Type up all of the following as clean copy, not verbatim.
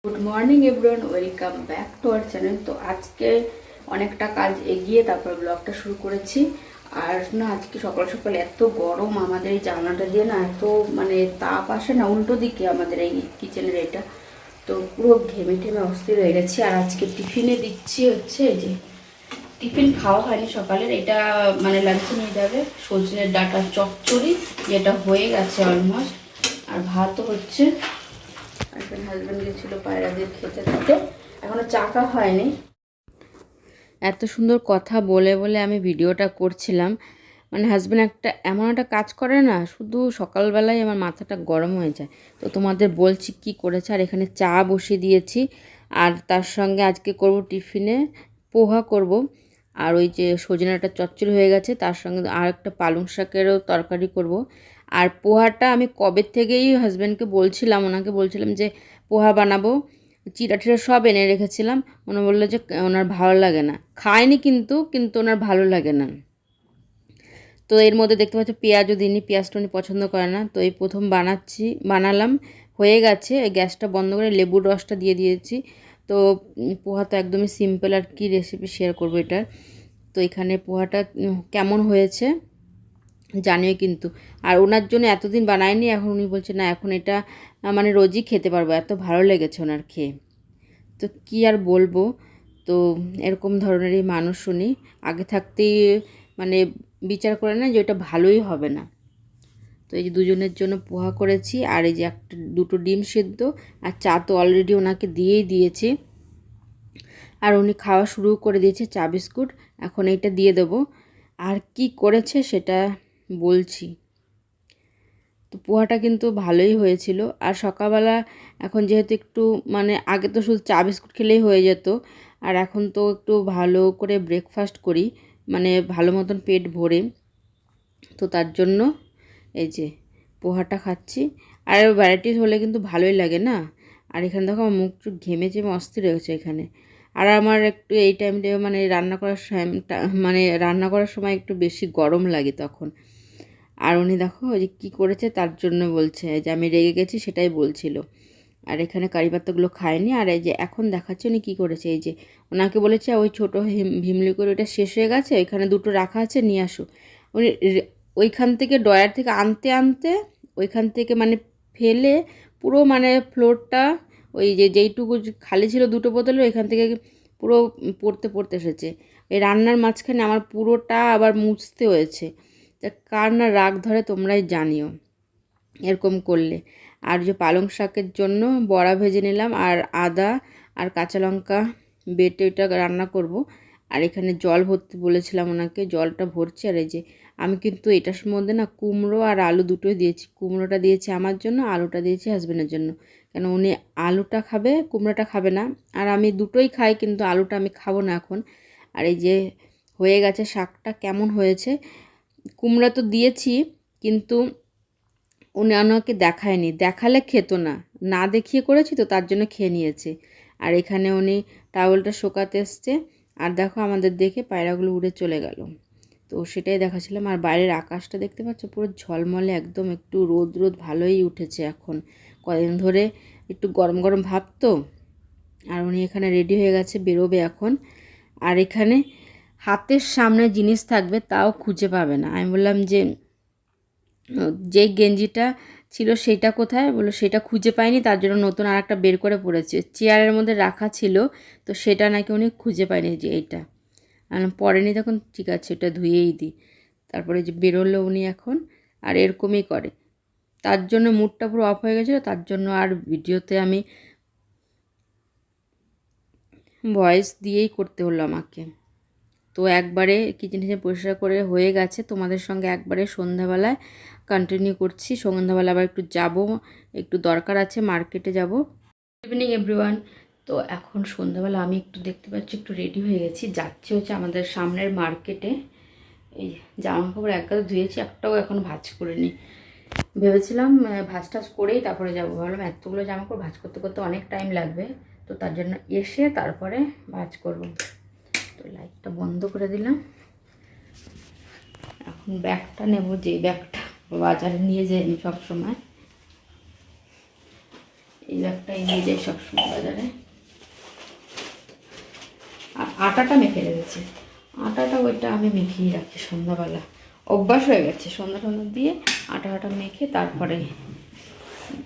Good morning everyone, welcome back to our channel. তো আজকে অনেকটা কাজ এগিয়ে তারপর ব্লগটা শুরু করেছি। আর না, আজকে সকাল সকাল এত গরম, আমাদের এই জানলাটা দিয়ে না এত তাপ আসে না উল্টো দিকে আমাদের এই কিচেনের এটা। তো পুরো ঘেমে টেমে অস্থির হয়ে গেছি। আর আজকে টিফিনে দিচ্ছি হচ্ছে এই যে টিফিন খাওয়া হয়নি সকালের, এটা লাঞ্চে নিয়ে যাবে সজনের ডাঁটার চচ্চড়ি, যেটা হয়ে গেছে অলমোস্ট। আর ভাতও হচ্ছে। হাজব্যান্ড গেছিলো পায়রাদের খেতে দিতে, এখনো চা খাওয়া হয়নি। এত সুন্দর কথা বলে বলে আমি ভিডিওটা করছিলাম। হাজব্যান্ড এমন একটা কাজ করে না, শুধু সকালবেলায় আমার মাথাটা গরম হয়ে যায়। তো তোমাদের বলছি কি করেছে। আর এখানে চা বসিয়ে দিয়েছি, আর তার সঙ্গে আজকে করব টিফিনে পোহা করব। আর ওই যে সজনাটা চচ্চড়ি হয়ে গেছে, তার সঙ্গে আর একটা পালং শাকেরও তরকারি করব। আর পোহাটা আমি কবে থেকেই হাজব্যান্ডকে বলছিলাম, ওনাকে বলছিলাম যে পোহা বানাবো, চিড়া টিড়া সব এনে রেখেছিলাম। উনি বললো যে ওনার ভালো লাগে না, খায়নি কিন্তু কিন্তু ওনার ভালো লাগে না। তো এর মধ্যে দেখতে পাচ্ছি পেঁয়াজও দিইনি, পেঁয়াজটা উনি পছন্দ করে না। তো এই প্রথম বানালাম, হয়ে গেছে। গ্যাসটা বন্ধ করে লেবুর রসটা দিয়ে দিয়েছি। তো পোহা তো একদমই সিম্পল, আর কি রেসিপি শেয়ার করবো এটার। তো এখানে পোহাটা কেমন হয়েছে জানিও কিন্তু। আর ওনার জন্য এতদিন বানায়নি, এখন উনি বলছে না এখন এটা রোজই খেতে পারবো, এত ভালো লেগেছে ওনার খেয়ে। তো কি আর বলবো। তো এরকম ধরনেরই মানুষ উনি, আগে থাকতেই মানে বিচার করে না যে ওটা ভালোই হবে না। তো এই যে দুজনের জন্য পোহা করেছি, আর এই যে দুটো ডিম সেদ্ধ, আর চা তো অলরেডি ওনাকে দিয়েই দিয়েছি। আর উনি খাওয়া শুরু করে দিয়েছে চা বিস্কুট, এখন এইটা দিয়ে দেবো। আর কি করেছে সেটা বলছি। তো পোহাটা কিন্তু ভালোই হয়েছিল। আর সকালবেলা এখন যেহেতু একটু আগে তো শুধু চা বিস্কুট খেলেই হয়ে যেত, আর এখন তো একটু ভালো করে ব্রেকফাস্ট করি, ভালো মতন পেট ভরে। তো তার জন্য এই যে পোহাটা খাচ্ছি। আর ভ্যারাইটিস হলে কিন্তু ভালোই লাগে না। আর এখানে দেখো আমার মুখ চুখ ঘেমে চেমে অস্থির হয়েছে এখানে। আর আমার একটু এই টাইমটা রান্না করার সময় একটু বেশি গরম লাগে তখন। আর উনি দেখো ওই যে কী করেছে তার জন্য বলছে যে আমি রেগে গেছি, সেটাই বলছিল। আর এখানে কারি পাতাগুলো খায়নি। আর এই যে এখন দেখাচ্ছে উনি কী করেছে, এই যে ওনাকে বলেছে ওই ছোটো ভিমলি করে ওইটা শেষ হয়ে গেছে, ওইখানে দুটো রাখা আছে নিয়ে আসো। উনি ওইখান থেকে ড্রয়ার থেকে আনতে আনতে ওইখান থেকে ফেলে পুরো ফ্লোরটা, ওই যে যেইটুকু খালি ছিল দুটো বোতলের, ওইখান থেকে পুরো পড়তে পড়তে এসেছে। এই রান্নার মাঝখানে আমার পুরোটা আবার মুছতে হয়েছে। তা কার না রাগ ধরে তোমরাই জানিও এরকম করলে। আর যে পালং শাকের জন্য বড়া ভেজে নিলাম, আর আদা আর কাঁচা লঙ্কা বেটে ওইটা রান্না করব। আর এখানে জল ভরতে বলেছিলাম ওনাকে, জলটা ভরছি। আর এই যে আমি কিন্তু এটার মধ্যে না কুমড়ো আর আলু দুটোই দিয়েছি। কুমড়োটা দিয়েছি আমার জন্য, আলুটা দিয়েছি হাজব্যান্ডের জন্য। কেন উনি আলুটা খাবে, কুমড়োটা খাবে না। আর আমি দুটোই খাই, কিন্তু আলুটা আমি খাবো না এখন। আর এই যে হয়ে গেছে শাকটা, কেমন হয়েছে। কুমড়া তো দিয়েছি, কিন্তু উনি ওনাকে দেখায়নি, দেখালে খেত না, না দেখিয়ে করেছি তো তার জন্য খেয়ে নিয়েছে। আর এখানে উনি টাওয়েলটা শোকাতে এসছে। আর দেখো আমাদের দেখে পায়রাগুলো উড়ে চলে গেল। তো সেটাই দেখাচ্ছিলাম। আর বাইরের আকাশটা দেখতে পাচ্ছ পুরো ঝলমলে, একদম একটু রোদ রোদ ভালোই উঠেছে এখন, কদিন ধরে একটু গরম গরম ভাব তো। আর উনি এখানে রেডি হয়ে গেছে, বেরোবে এখন। আর এখানে হাতের সামনে জিনিস থাকবে তাও খুঁজে পাবে না। আমি বললাম যে যেই গেঞ্জিটা ছিল সেটা কোথায়, বললো সেটা খুঁজে পাইনি, তার জন্য নতুন আর একটা বের করে পড়েছে, চেয়ারের মধ্যে রাখা ছিল। তো সেটা নাকি উনি খুঁজে পায়নি, যে এইটা পরেনি। তখন ঠিক আছে এটা ধুয়েই দিই। তারপরে যে বেরোলো উনি এখন। আর এরকমই করে, তার জন্য মুডটা পুরো অফ হয়ে গেছিলো, তার জন্য আর ভিডিওতে আমি ভয়েস দিয়েই করতে হলো আমাকে। তো একবারে কিচেন টিচেন পরিষ্কার করে হয়ে গেছে, তোমাদের সঙ্গে একবারে সন্ধ্যাবেলায় কন্টিনিউ করছি। সন্ধ্যাবেলা আবার একটু যাব, একটু দরকার আছে, মার্কেটে যাব। Good evening everyone. তো এখন সন্ধ্যাবেলা আমি একটু দেখতে পাচ্ছি একটু রেডি হয়ে গেছি, যাচ্ছি হচ্ছে আমাদের সামনের মার্কেটে। এই জামা কাপড় এক গাদা ধুয়েছি, একটাও এখন ভাঁজ করিনি। ভেবেছিলাম ভাঁজ টাজ করেই তারপরে যাবো, ভাবলাম এতগুলো জামা কাপড় ভাঁজ করতে করতে অনেক টাইম লাগবে, তো তার জন্য এসে তারপরে ভাঁজ করব। তো লাইটটা বন্ধ করে দিলাম। এখন ব্যাগটা নেব, যে ব্যাগটা বাজারে নিয়ে যাই আমি সবসময়। এই ব্যাগটাই নিয়ে যাই সবসময় বাজারে। আর আটাটা মেখে রেখেছি, আটাটা ওইটা আমি মেখেই রাখি সন্ধ্যাবেলা, অভ্যাস হয়ে গেছে। সন্ধ্যা দিয়ে আটা মেখে তারপরে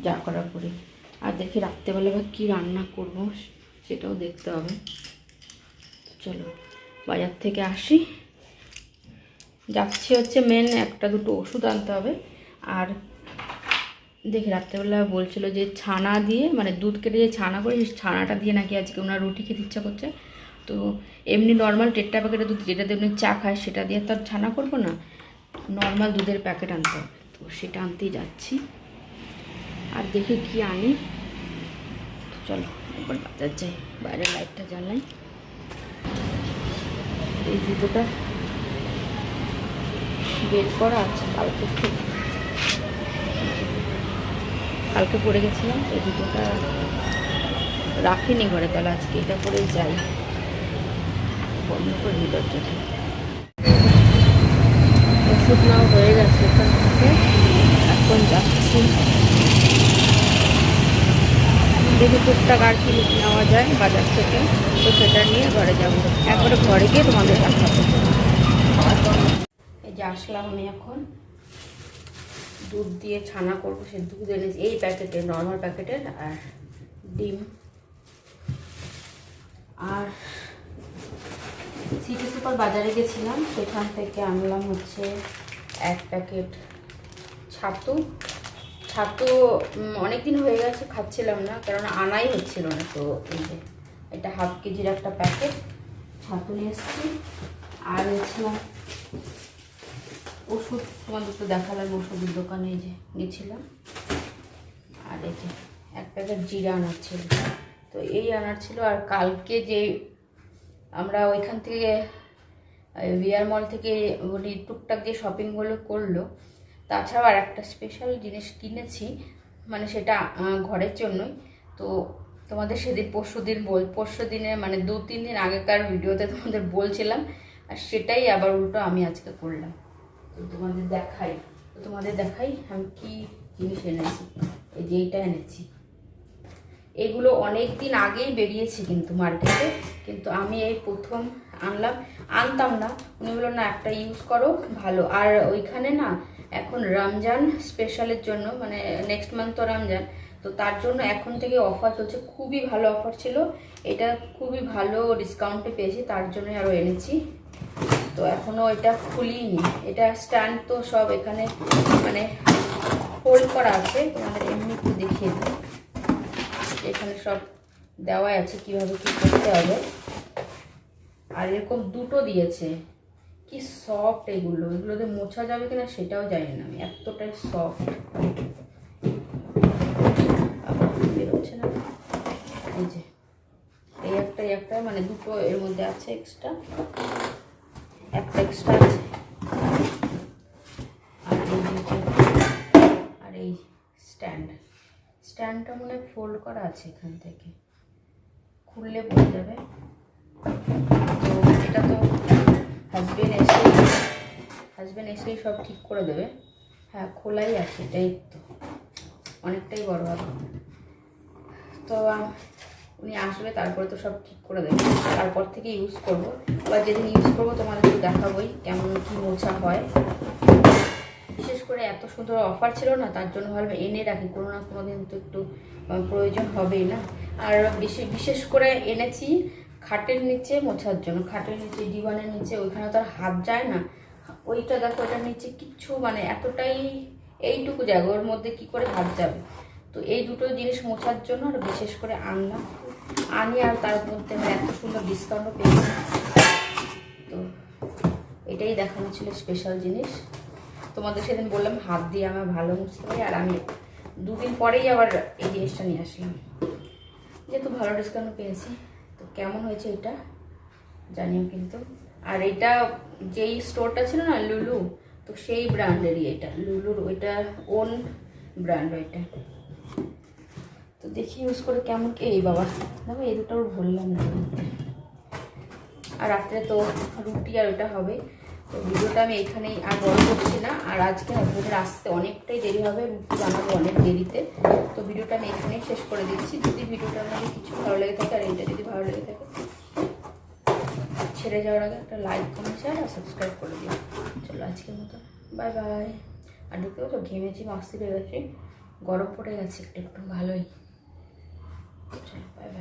যা করা করি। আর দেখি রাত্রেবেলা বা কী রান্না করব সেটাও দেখতে হবে। চলো বাজার থেকে আসি, যাচ্ছি হচ্ছে মেন একটা দুটো ওষুধ আনতে হবে। আর দেখি রাত্রেবেলা বলছিল যে ছানা দিয়ে, মানে দুধ কেটে যে ছানা করে সেই ছানাটা দিয়ে নাকি আজকে ওনার রুটি খেতে ইচ্ছা করছে। তো এমনি নর্মাল টেট্টা প্যাকেটের দুধ যেটা দিয়ে এমনি চা খায় সেটা দিয়ে তো আর ছানা করবো না, নর্মাল দুধের প্যাকেট আনতে হবে। তো সেটা আনতেই যাচ্ছি। আর দেখি কি আনি। চলো একবার বাজার যাই, বাইরের লাইটটা জ্বালাই। এই জুতোটা বের করা আছে কালকে পরে গেছিলাম, এই জুতোটা রাখিনি ঘরে, তাহলে আজকে এটা পরে যাই। বন্ধ করে দিল জন্য ওষুধ নাও হয়ে গেছে এখান থেকে, এখন যাচ্ছি। দেখি টুকটাক আর কি নেওয়া যায় বাজার থেকে, তো সেটা নিয়ে ঘরে যাবো। একবারে ঘরে গিয়ে তোমাদের দেখাবো। এই যে আসলাম আমি এখন, দুধ দিয়ে ছানা করবো। সে দুধ এনেছি এই প্যাকেটের, নর্মাল প্যাকেটের, আর ডিম। আর সিটি সুপার বাজারে গেছিলাম, সেখান থেকে আনলাম হচ্ছে 1 প্যাকেট ছাতু। অনেকদিন হয়ে গেছে খাচ্ছিলাম না, কারণ আনাই হচ্ছিল না। তো এই যে এটা ½ কেজির একটা প্যাকেট ছাতু নিয়ে এসেছি। আর এনেছিলাম ওষুধ, তোমাদের তো দেখালাম ওষুধের দোকানে যে গেছিলাম। আর এই যে 1 প্যাকেট জিরা আনার ছিল, তো এই আনার ছিল। আর কালকে যে আমরা ওইখান থেকে বিআর মল থেকে টুকটাক যে শপিংগুলো করলো, তাছাড়াও আর একটা স্পেশাল জিনিস কিনেছি, মানে সেটা ঘরের জন্যই। তো তোমাদের সেদিন পরশু দিনের মানে 2-3 দিন আগেকার ভিডিওতে তোমাদের বলছিলাম, আর সেটাই আবার উল্টো আমি আজকে করলাম। তো তোমাদের দেখাই আমি কি জিনিস এনেছি। এই যে এইটা এনেছি, এগুলো অনেক দিন আগেই বেরিয়েছে কিন্তু মার্কেটে, কিন্তু আমি এই প্রথম আনতাম না। উনি বললো না একটা ইউজ করো ভালো। আর ওইখানে না এখন রমজান স্পেশালের জন্য, মানে নেক্সট মান্থ তো রমজান, তো তার জন্য এখন থেকে অফার চলছে, খুবই ভালো অফার ছিল। এটা খুবই ভালো ডিসকাউন্টে পেয়েছি, তার জন্যই আরও এনেছি। তো এখনও এটা খুলিনি। এটা স্ট্যান্ড তো সব এখানে মানে হোল্ড করা আছে, তোমাদের এমনি একটু দেখিয়ে দিই। এখানে সব দেওয়া আছে কিভাবে কি করতে হবে। আর এরকম দুটো দিয়েছে, কি সফট এগুলোতে মোছা যাবে কিনা সেটাও জানি না আমি, এতটাই সফট। বেরোচ্ছে না, এই যে এই একটা মানে দুটো এর মধ্যে আছে এক্সট্রা, একটা এক্সট্রা আছে। আর এই স্ট্যান্ডটা মনে হয় ফোল্ড করা আছে, এখান থেকে খুললে পড়ে যাবে। তো এটা তো হাজবেন্ড এসেই সব ঠিক করে দেবে। হ্যাঁ খোলাই আছে, এটাই তো অনেকটাই বড় হবে। তো উনি আসবে তারপরে তো সব ঠিক করে দেবে, তারপর থেকে ইউজ করব। আবার যেদিন ইউজ করবো তোমাদের একটু দেখাবোই কেমন কি মোছা হয়। বিশেষ করে এত সুন্দর অফার ছিল না, তার জন্য ভাবলাম এনে রাখি, কোনো না কোনো দিন তো একটু প্রয়োজন হবেই না। আর বিশেষ করে এনেছি খাটের নিচে মোছার জন্য, খাটের নিচে ডিভানের নিচে, ওইখানে তো আর হাত যায় না। ওইটা দেখো, ওটার নিচে কিচ্ছু মানে এতটাই এইটুকু জায়গা, ওর মধ্যে কি করে হাত যাবে। তো এই দুটো জিনিস মোছার জন্য আর বিশেষ করে আনি। আর তার মধ্যে মানে এত সুন্দর ডিসকাউন্টও পেয়েছি। তো এটাই দেখানো ছিল স্পেশাল জিনিস। তোমাদের সেদিন বললাম হাত দিয়ে আমার ভালো মুছতে পারি, আর আমি 2 দিন পরেই আবার এই জিনিসটা নিয়ে আসলাম, যেহেতু ভালো ডিসকাউন্ট পেয়েছি। তো কেমন হয়েছে এটা জানিও কিন্তু। আর এটা যেই স্টোরটা ছিল না লুলু, তো সেই ব্র্যান্ডেরই এটা, লুলুর ওইটা ওন ব্র্যান্ড ওইটা। তো দেখি ইউজ করে কেমন কি। এই বাবা দেখো এই দুটো ভরলাম না। আর রাত্রে তো রুটি আর ওইটা হবে, তো ভিডিওটা আমি এখানেই আর বড় করছি না। আর আজকে হাজবেন্ডের আসতে অনেকটাই দেরি হবে, রুটি বানাবো অনেক দেরিতে। তো ভিডিওটা আমি এখানেই শেষ করে দিচ্ছি। যদি ভিডিওটা আমাদের কিছু ভালো লেগে থাকে আর এইটা যদি ভালো লেগে থাকে, ছেড়ে যাওয়ার আগে একটা লাইক, কমেন্ট, শেয়ার আর সাবস্ক্রাইব করে দিও। চলো আজকের মতো বাই বাই। আর দেখতে পাচ্ছ ঘেমেছি, মাস্তি হয়ে গেছি, গরম পড়ে গেছে একটু একটু ভালোই। চলো বাই বাই।